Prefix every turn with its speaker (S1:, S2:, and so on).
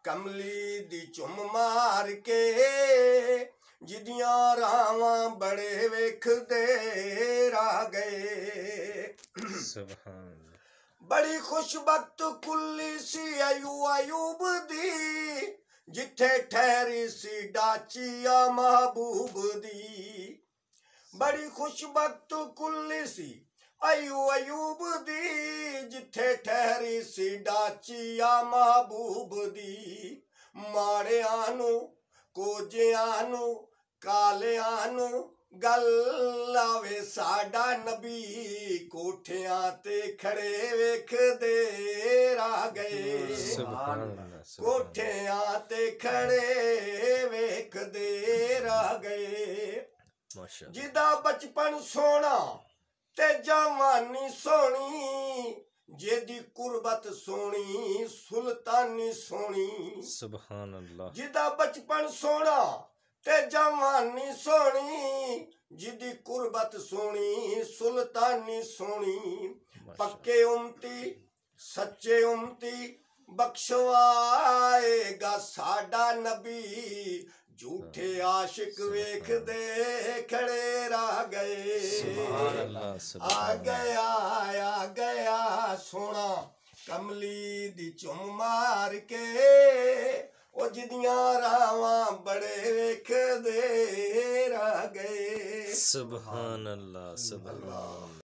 S1: कमली दी चुम मार के जिदियां रावां बड़े वेखदे रह गए। बड़ी खुशबख्त कुल्ली सी अयूब दी जिथे ठहरी सी डाचिया महबूब दी। बड़ी खुशबख्त कुल्ली सी अयूब दी जिथे ठहरी सी डाचिया महबूब दी। माड़ियां नू कोजियां नू कालियां नू गल आवे साडा नबी कोठियां ते खड़े वेखदे रह गए। कोठियां ते खड़े वेखदे रह गए। जिदा बचपन सोना ते जवानी सोनी जेदी कुर्बत सोनी सुल्तानी सोनी। सुभान अल्लाह। जिदा बचपन सोना ते जवानी सोनी जिदी कुर्बत सोनी सुल्तानी सोनी। पक्के उम्मती सच्चे उम्मती बख्शवाएगा साडा नबी झूठे आशिक वेखदे खड़े रह गए। आ गया सोना कमली दी चुम मार के ओ जिदियां रावां बड़े वेखदे रह गए। सुभान अल्लाह सुभान अल्लाह।